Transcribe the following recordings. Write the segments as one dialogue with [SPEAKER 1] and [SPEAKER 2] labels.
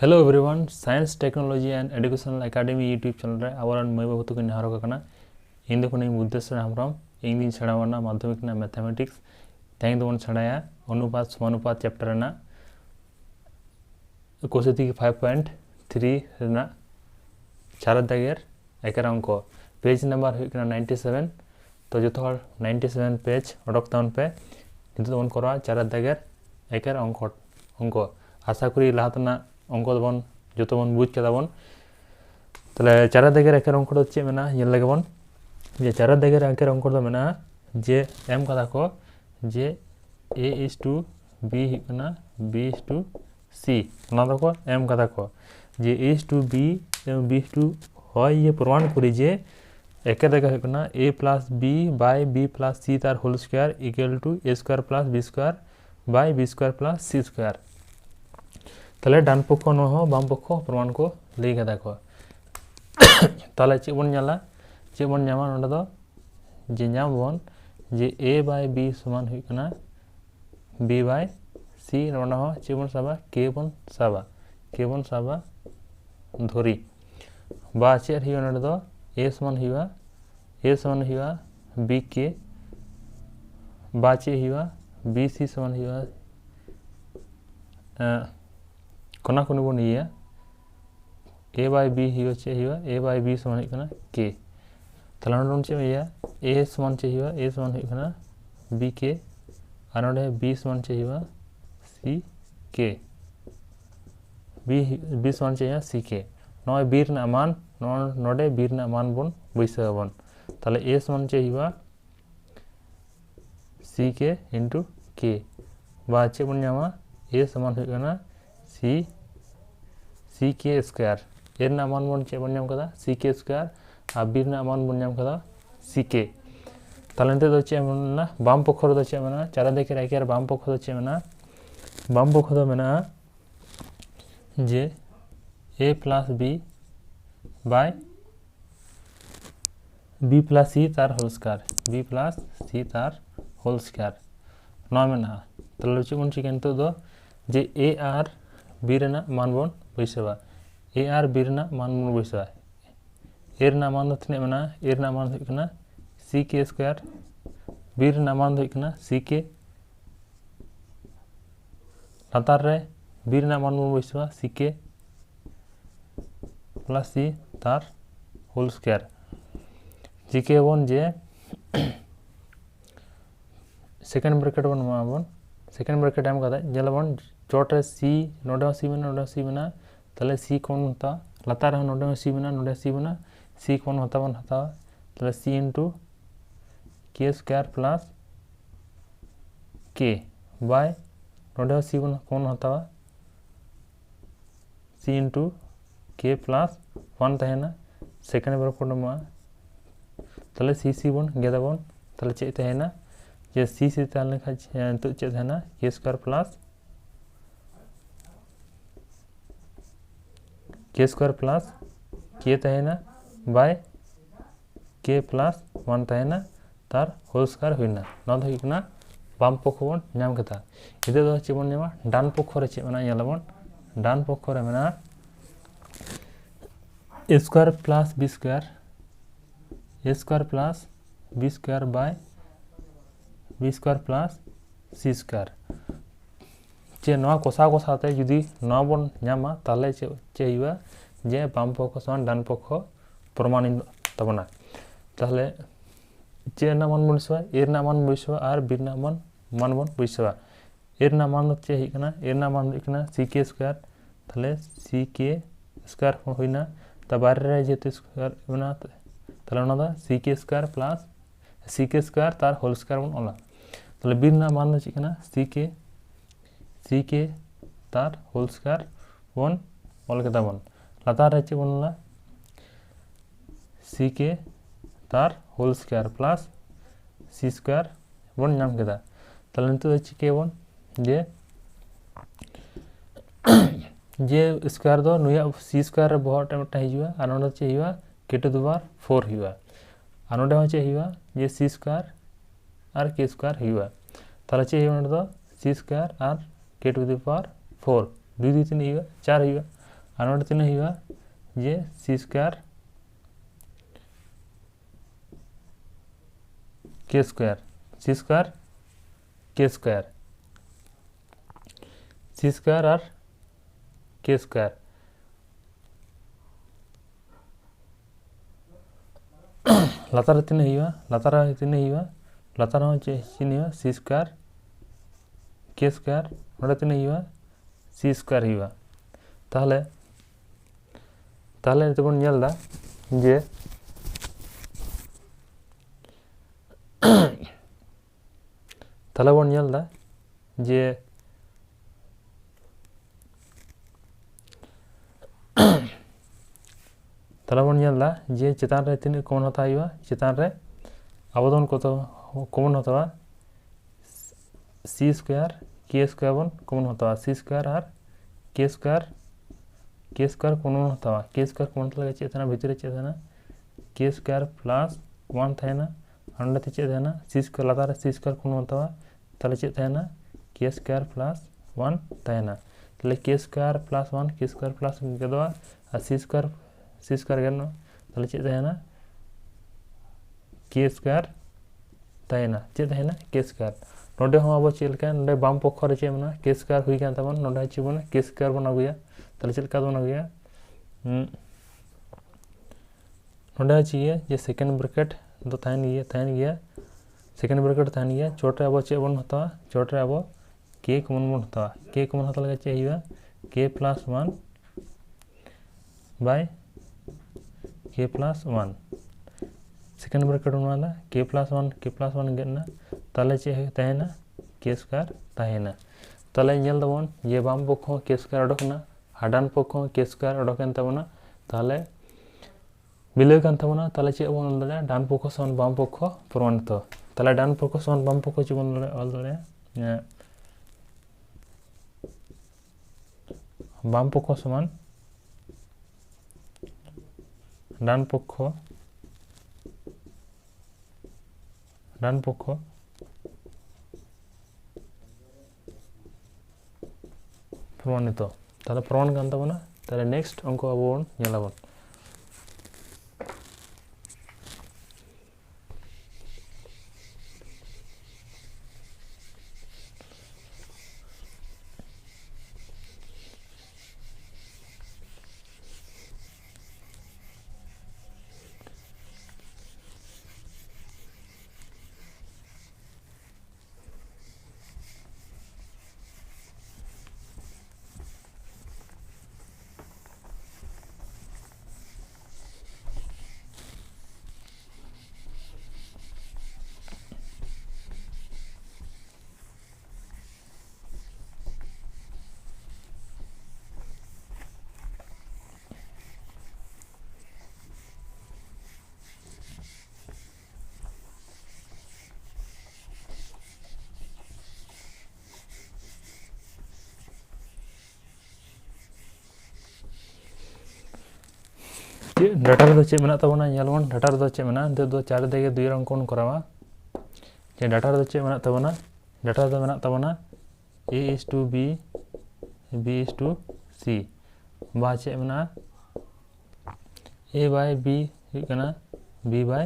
[SPEAKER 1] hello everyone science technology and educational academy YouTube channel रे our माई बाबू तक नेहर का इन को बुद्धेश्वर हेम्ब्रम इन छेड़ा माध्यमिक मैथमेटिक्स तेज दबन छेड़ाया अनुपात समानुपात चैप्टर कोशिकी 5.3 चार दागेर एकर अंक पेज नम्बर 97 तो जो 97 पेज अडक तबन पे नितबन करा चार दागेर एकर अंक आशा करी लहातना अंक दबन जो बन बुझ केदाबन तले चार दागेर एकर अंक चे मेना लगेबन जे चार दागेर एकर अंक मेना जे एम कदा को जे A:B B:C को एम कदा को जे A:B एवं B:2 হয় ये प्रमाण करी जे एक दागे A plus B by B plus C तार whole square equal to A square plus B square by B square plus C square तले डान पक्ष न बाम पक्ष प्रमाण को लई कदा को तले चे बन नाला चे बन नामा नोडे दो जे नाम बन जे A बाय B समान हुई B बाय C नोडे हो चे बन साबा K बन साबा धरी बा चे हुई नोडे दो A समान हुआ B के बा चे हुआ B C समान हुआ कोना कोनी बन ये A बाय B हुआ चे हुआ A बाय B समान हुई K तला नोडे चे हुआ A समान चे हुआ A समान हुई B के और नोडे B समान चे हुआ C के B समान चे हुआ C के नॉय B रना मान नोडे B रना मान बन बैसा बन तले A समान चे हुआ C के इंटू K बा चे बन नामा A समान हुई C के स्क्वायर ए रना मान बन चे बन नाम कदा C के स्क्वायर आ B रना मान बन नाम कदा C के तले नते दो चे मेना बाम पक्ष रे दो चे मेना चार दागेर एकेर बाम पक्ष दो चे मेना बाम पक्ष दो मेना जे A plus B by B plus C तार whole square B plus C तार होल स्क्वायर नौ मेना तले चे बन चे तो दो जे A आर B रना मान बन बैसवा A आर B रना मान बन बैसवा A रना मान दो तने मेना A रना मान हुई C के स्क्वायर B रना मान हुई C के लातार रे B रना मान बन बैसवा C के प्लस C तार होल स्क्वायर जिके बन जे सेकेंड ब्रैकेट बन माबन सेकेंड ब्रैकेट एम कदा जेलबन चोट रे C नोडे C मेना तले C कोन होता लातार है नोडे C मेना C कोन होता बन हता तले C into K square plus K by नोडे C कोन होता C इंटू K प्लस 1 तहना सेकेंड ब्रैकेट मा तले C बन गेदा बन तले चे तहना जे C ताल लेखा तो चे तहना K स्क्वायर प्लस K तहना बाय K प्लस 1 तहना तार होल स्क्वायर हुईना ना दो हुईना बाम पक्ष बन नाम केता इदे दो चे बन नामा डान पक्ष रे चे मेना येलाबन डान पक्ष रे मेना A square plus B square A square plus B square by B square plus C square चे नवा कोसा जुदी नवा बन नामा ताले चे हुआ जे बाम पक्ष समान डान पक्ष प्रमाणित तबना ताहले चे ना मान बैसवा ए रना मान बैसवा और B रना मान बन बैसवा ए रना मान चे हुई ए रना मान हुई C के स्क्वायर ताहले C के स्क्वायर हुईना ता बारे रे जेते स्क्वायर बना ताहले ओना दा C के स्क्वायर प्लस C के स्क्वायर तार होल स्क्वायर बन ओला ताहले B रना मान चे C के तार होल स्क्वायर बन ऑल केदा बन लातार रे चे बनला C के तार whole square plus C square बन नाम केदा ताहले नितो चिके बन जे स्क्वायर दो नुया C स्क्वायर रे बहुत टाइम हिजुआ आ नोडे चे हुआ K टू द पावर 4 हुआ आ नोडे हो चे हुआ जे C स्क्वायर और K स्क्वायर हुआ ताहले चे हुआ नोडे दो C स्क्वायर और K टू द पावर 4 2 2 3 हुआ 4 हुआ और नोटे तीन हुआ जे सी स्क्वायर के स्क्वायर सी स्क्वायर के स्क्वायर सी स्क्वायर और के स्क्वायर लातार तीन हुआ लातार तीन हुआ लातार तीन हुआ सी स्क्वायर के स्क्वायर नोटे तीन हुआ सी स्क्वायर हुआ ताहले ताहले नितो बन नेलदा जे ताहले बन नेलदा जे ताहले बन नेलदा जे चेतान रे तीन कॉमन हता हुआ चेतान रे आबोधन को तो कॉमन हता सी स्क्वायर के स्क्वायर बन कॉमन हता सी स्क्वायर और के स्क्वायर कॉमन हता के स्क्वायर कॉमन लगे चेतना भीतर चेतना के स्क्वायर प्लस 1 थाना अंडे चेतना सी स्क्वायर लातार सी स्क्वायर कॉमन हता ताले चेतना के स्क्वायर प्लस 1 थाना ताले के स्क्वायर प्लस 1 के स्क्वायर प्लस गदवा और सी स्क्वायर गनो ताले चेतना के स्क्वायर ताना चेतना के स्क्वायर नोडे हम अब चेलका नोडे बाम पक्ष रे चे मना के स्क्वायर हुई कान तबन नोडे चे बन के स्क्वायर बन अगुया ताले चेलका बन अगुया नोडे चे जे सेकंड ब्रैकेट दो थान गया सेकंड ब्रैकेट थान गया चोट रे अब चे बन हता चोट रे अब के कॉमन बन हता के कॉमन हता लगे चे हुआ के प्लस 1 बाय के प्लस 1 सेकंड ब्रैकेट बनवाला के प्लस 1 गेना ताले चे तहना के स्क्वायर तहना ताले नेल दबन ये बाम पक्ष के स्क्वायर अडकना हाडान पक्ष के स्क्वायर अडकन तबना ताले मिले कान तबना ताले चे बन दले डान पक्ष समान बाम पक्ष प्रमाणित ताले डान पक्ष समान बाम पक्ष चे बन दले ऑल दले बाम पक्ष समान डान पक्ष प्रमाणित ताले प्रमाण कान तबना ताले नेक्स्ट अंक अब बन नेलाबन डाटा रे चे मेना तबना नेलबन डाटा रे चे मेना दे दो चार देगे दुई अंक बन करावा जे डाटा रे चे मेना तबना डाटा रे मेना तबना a is to b b is to c बा चे मेना a by b हुई कना b by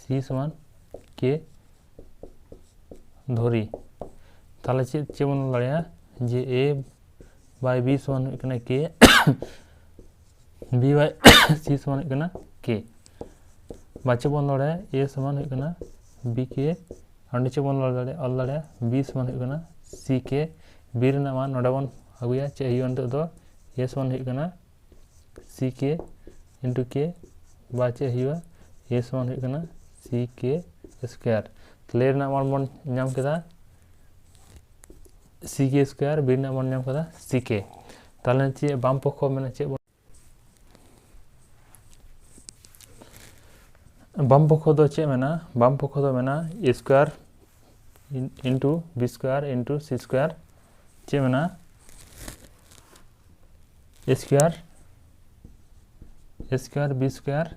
[SPEAKER 1] c समान k धोरी ताले चे बन लड़या जे a by b समान हुई कना k b by c समान हुई कना k बाचे बन लड़या a समान हुई कना b k अंडे चे बन लड़या ऑल लड़या b समान हुई कना c k b रे ना मान नोडे बन अगुया चे हुई अंत दो a समान हुई कना c k into k बाचे हुआ a समान हुई कना c k स्क्वायर तले रे ना मान बन नाम केदा c k स्क्वायर b रे ना मान नाम केदा c k ताले चे बाम पक्ष मेना चे बाम पक्ष दो चे मेना बाम पक्ष दो मेना a square into b square into c square चे मेना a square b square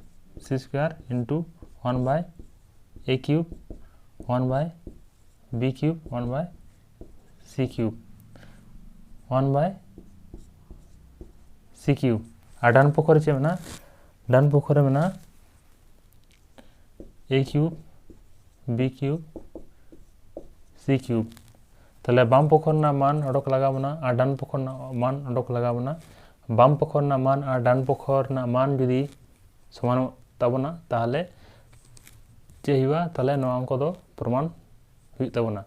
[SPEAKER 1] c square into 1 by a cube 1 by b cube 1 by c cube 1 by c C cube और डान पक्ष चे मेना डान पक्ष रे मेना A cube B cube C cube ताले बाम पक्ष ना मान ओडक लगा बना और डान पक्ष ना मान ओडक लगा बना बाम पक्ष ना मान और डान पक्ष ना मान जुदी समान ताबना ताहले चे हुआ ताले नोआ अंक दो प्रमाण हुई ताबना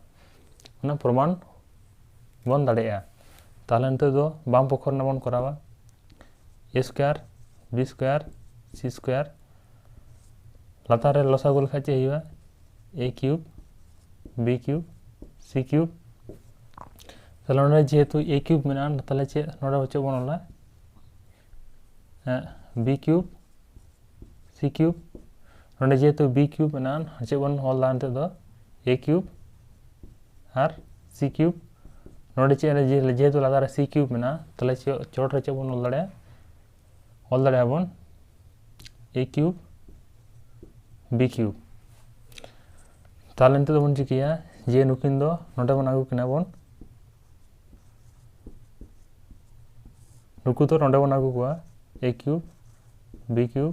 [SPEAKER 1] ना प्रमाण बन दाड़ेया ताहले नितो दो बाम पक्ष ना बन करावा ए स्क्वायर बी स्क्वायर सी स्क्वायर लातार रे लसागु लेखा चे हुआ ए cube B cube C cube ताहले नोडे जेहेतु ए क्यूब मेना ताहले चे नोडे चे बन ओला बी क्यूब सी क्यूब नोडे जेहेतु बी क्यूब मेना चे बन ऑल दा नितो दो ए क्यूब और सी क्यूब नोडे चे जेहेतु लातार रे सी क्यूब मेना ताहले चे चोट रे चे बन ऑल दाड़े बन ए क्यूब बी क्यूब ताहले नितो बन चिकिया जे नुकिन दो नोडे बन आगु किना बन नुकु तो नोडे बन आगु कुआ ए cube B cube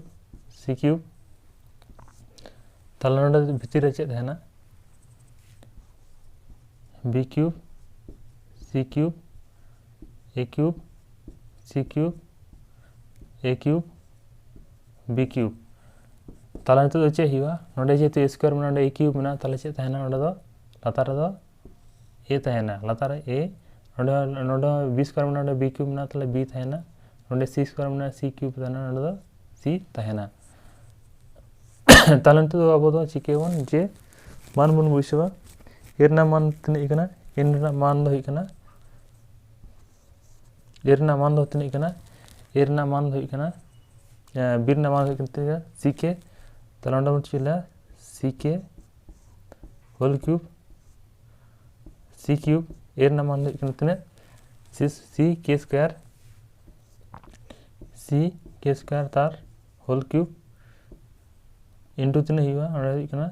[SPEAKER 1] C cube ताहले नोडे भितर रे चे तहना बी क्यूब सी क्यूब ए क्यूब सी क्यूब ए क्यूब बी क्यूब ताहले नितो दो चे हुआ नोडे जेहेतु ए स्क्वायर में नोडे ए क्यूब में ताहले चे तहना नोडे दो लातार रे दो ए तहना लातार ए नोडे नोडे बी स्क्वायर में नोडे बी क्यूब में ताहले बी तहना नोडे सी स्क्वायर में सी क्यूब तहना नोडे दो सी तहना ताहले नितो दो आबो दो चिकेबन जे मान बन बुझवा एरना मान तिने कना एरना मान दो हुई कना एरना मान दो तिने कना एरना मान दो हुई कना बीरना मान हुई कना सी के ताहले नोडे बन चिला सी के होल क्यूब सी क्यूब एरना मान हुई कना तिने सी के स्क्वायर तार होल क्यूब इंटू तिने हुआ नोडे हुई कना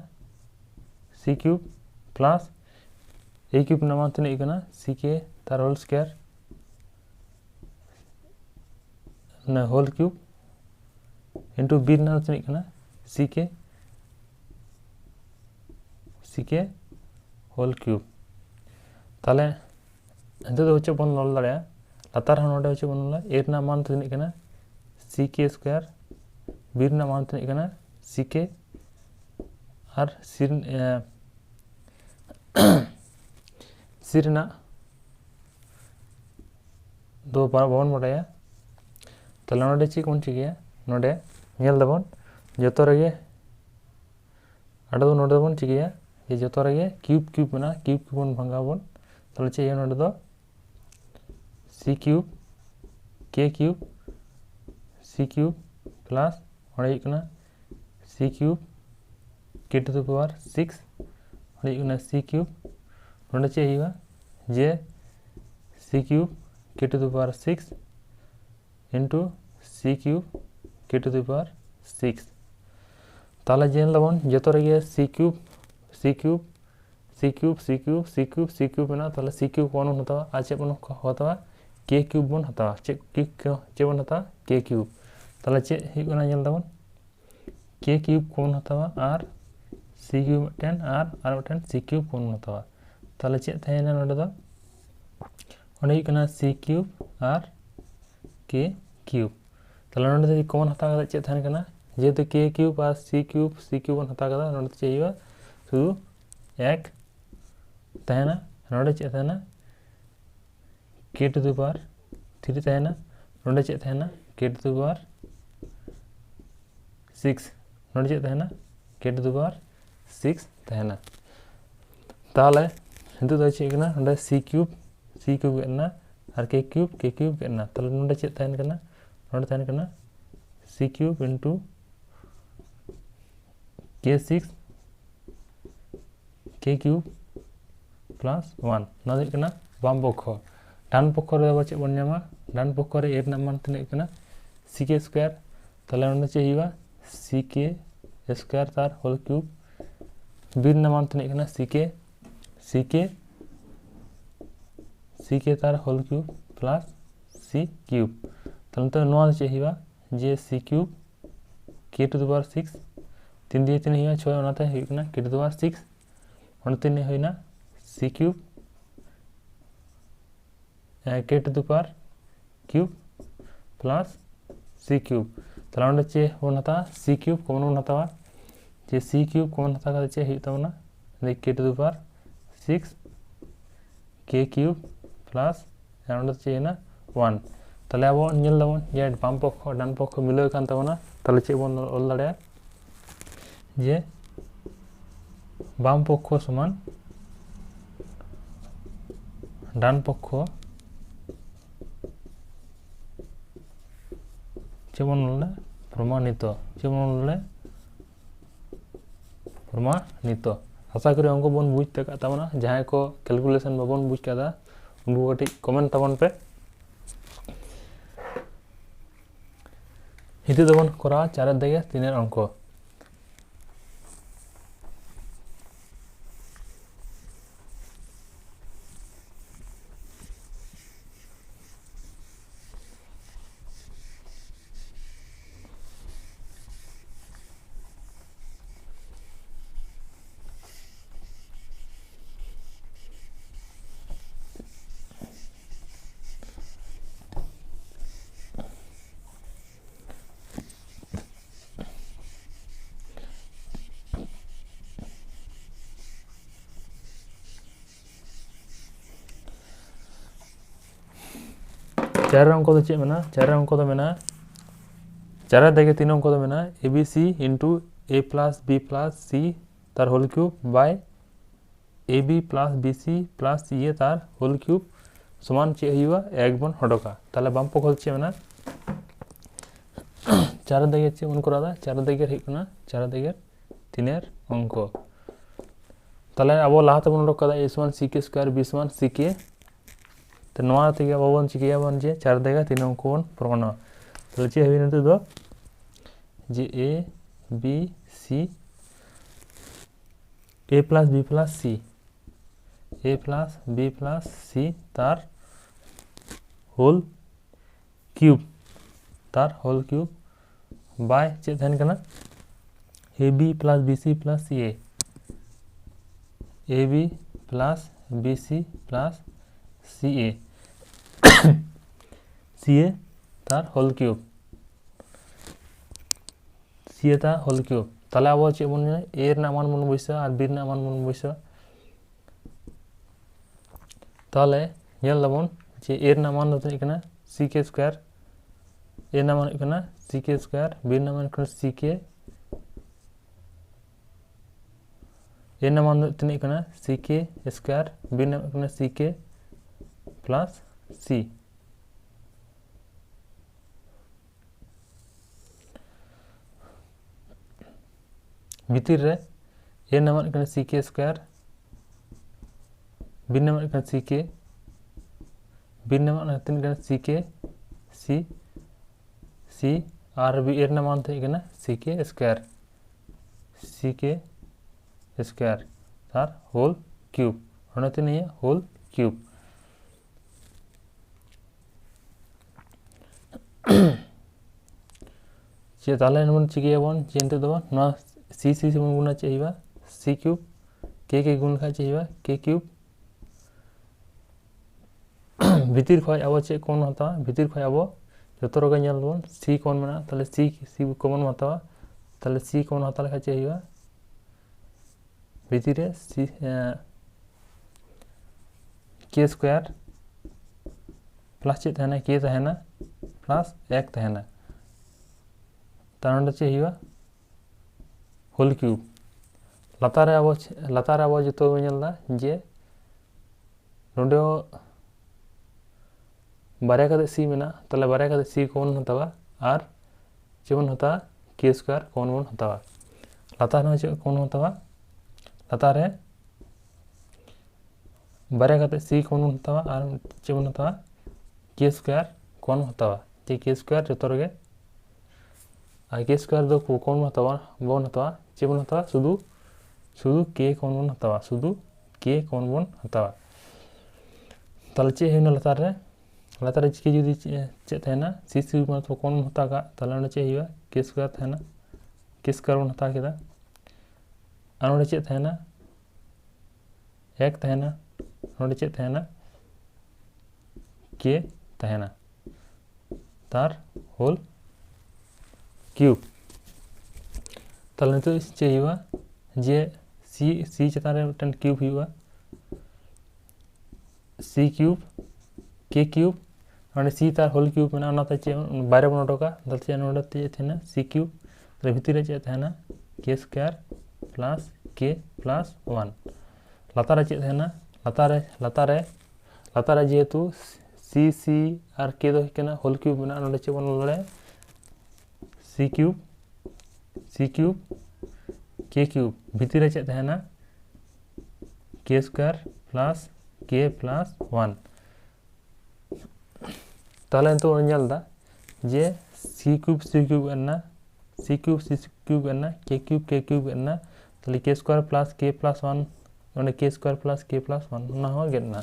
[SPEAKER 1] सी क्यूब प्लस ए क्यूब ना मान तिने हुई कना सी के तार होल स्क्वायर ना होल क्यूब इंटू बी ना तिने हुई कना सी के होल क्यूब ताहले नितो दो चे बन लल दाड़ेया लातार हन नोडे चे बन ला ए ना मान तिने कना सी के स्क्वायर बी ना मान तिने कना सी के और सी रेना दो बाबन बडाया ताहले नोडे चे कोन चिकिया नोडे नेल दबन जतो रेगे आडो नोडे बन चिकिया ये जतो रेगे क्यूब क्यूब मेना क्यूब क्यूब बन भांगाबन ताहले चे ये नोडे दो सी क्यूब के क्यूब सी क्यूब प्लस ओडे हुई कना सी क्यूब के टू द पावर 6 ओडे हुई कना सी क्यूब नोडे चे हुआ जे सी क्यूब के to the power 6 into C cube के टू द पावर 6 ताहले जेन लबन जतो रेगे C cube C cube C cube C cube C cube C cube मेना ताहले सी क्यूब कौन हतावा आ चे बन हतावा के क्यूब बन हतावा चे बन हतावा के क्यूब ताहले चे हुई कना जेल दबन के क्यूब कौन हतावा और सी क्यूब मिटन और मिटन सी क्यूब कौन हतावा ताहले चे तहना नोडे दो ओडे हुई कना सी क्यूब और के क्यूब ताहले नोडे दो कौन हता कदा चे तहन कना जेहेतु के क्यूब और सी क्यूब बन हता कदा नोडे चे हुआ शुधु एक तहना नोडे चे तहना के टू द पावर 3 तहना नोडे चे तहना के टू द पावर 6 नोडे चे तहना के टू द पावर 6 तहना ताहले नितो दो चे कना नोडे सी क्यूब गेना और के क्यूब गेना ताहले नोडे चे तहन कना नोडे तहन कना सी क्यूब इंटू के 6 के क्यूब प्लस 1 ना दो कना बाम पक्ष डान पक्ष रे चे बन नामा डान पक्ष रे एर मान तिने कना सी के स्क्वायर ताहले नोडे चे हुआ सी के स्क्वायर तार होल क्यूब बी ना मान तिने कना सी के तार whole cube plus c cube ताहले नोआ दो चेक हुआ जे c cube k to the power 6 3 दिए 3 हुआ 6 ओनाते हुआ कना k टू द पावर 6 ओना 3 हुआ c cube k to the power cube plus c cube ताहले ओंडे चे बन हता c क्यूब कॉमन बन हतावा जे c क्यूब कॉमन हता का चे हुई तबना k to the power 6 k cube plus ओंडे चे ना 1 ताहले अब नेल दाबन जे बाम पक्ष डान पक्ष मिलाव कान तबना ताहले चे बन ऑल दाड़े जे बाम पक्ष समान डान पक्ष जेमन प्रमाणित जेमन प्रमाणित आशा करी अंक बन बुझते तबना जहाँ को कैलकुलेशन बाबन बुझ का उनको कटी कमेंट तबन पे हिते दबन करा 4 दिए 3 अंक चार अंक चे मेना 4 अंक मेना 4 दिए 3 अंक मेना A B C into A plus B plus C तार whole cube by A B plus B C plus C A तार होल क्यूब समान चे हुआ 1 बन हडका ताहले बाम पक्ष चे मेना 4 दिए चे बन करा 4 दिए हुई 4 दिए 3 अंक ताहले अब लाहाते बन हडक ए समान सी के स्क्वायर बी समान सी के तो नवा ते अब बन चिकाबन जे 4 दिए 3 अंक बन प्रमाण तो चे हुई नते दो जे A B C A plus B plus C तार होल क्यूब बाय चे थन कना A B plus B C plus C A B plus B C plus C A तार होल क्यूब ताहले अब चे बन ए मान बन बैसा और बी मान बन बैसा ताहले नेल दाबन जे ए मान दो कना सी के स्क्वायर ए मान कना सी के स्क्वायर बी मान कना सी के ए मान दो कना सी के स्क्वायर बी मान कना सी के प्लस सी भीतर रे ए नाम सी के स्क्वायर बी नाम सी के बी नाम सी के सी सी और बी एर नाम सी के स्क्वायर तार होल क्यूब होने नहीं होल क्यूब चे ताहले बन चिकाबन चे दबन सी सी से बन गुना चे हुआ सी क्यूब के गुण खा चे हुआ के क्यूब भीतर खो अब चे कौन हता भीतर खो अब जो रोग बन सी कौन मेना ताहले सी कौन हतावा ताहले सी कौन हता लेखा चे हुआ भीतर सी के स्क्वायर प्लस चे तहना के तहना प्लस 1 तहना तार चे हुआ होल क्यूब लातार अब जो जे नोडे बारे का सी मेना ताहले बारे का सी कौन हतावा और चेबन हता के स्क्वायर कौन बन हतावा लातार चे कौन हतावा लातार बारे का सी कौन बन हतावा और चेबन हतावा के स्क्वायर कौन हतावा जे के स्क्वायर जो रे और के स्क्वायर दो कौन हतावा बन हतावा चेबन हतावा शुद्ध के कौन बन हतावा ताहले चे हुई लातार रे लातार के जुदी चेक तहना सी स्क्वायर मतलब कौन हता का ताले ओंडे चेक हुआ के स्क्वायर तहना के स्क्वायर बन हता केदा और ओंडे चेक तहना एक तहना ओंडे चेक तहना के तहना तार होल क्यूब ताले नितो चेक हुआ जे सी चेतान रे मिदटन क्यूब हुआ सी क्यूब के क्यूब और सी तार होल क्यूब में चे बारे बन उडोका चे थे सी क्यूब भितर चे थे के स्क्वायर प्लस के प्लस 1 लातार चे थे लातार जेहेतु सी सी और के दो होल क्यूब में चे बन लड़े सी क्यूब के क्यूब भितर चे थे के स्क्वायर प्लस के प्लस 1 ताले तो नेलदा जे सी क्यूब एना के क्यूब एना ताले के स्क्वायर प्लस 1 ओंडे के स्क्वायर प्लस 1 ना हो गेना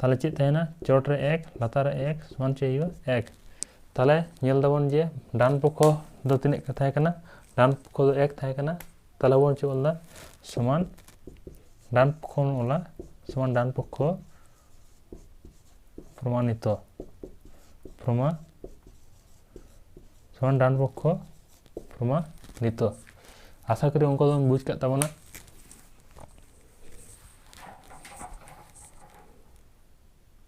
[SPEAKER 1] ताले चे तहना चोट रे 1 लातार रे 1 समान चे हुआ 1 ताले नेल दाबन जे डान पक्ष दो तिने का थाय कना डान पक्ष दो 1 थाय कना ताले बोन चे ओला समान डान पक्ष ओला समान डान पक्ष प्रमाणित समान डान पक्ष प्रमाणित आशा करी उनको बुझ कर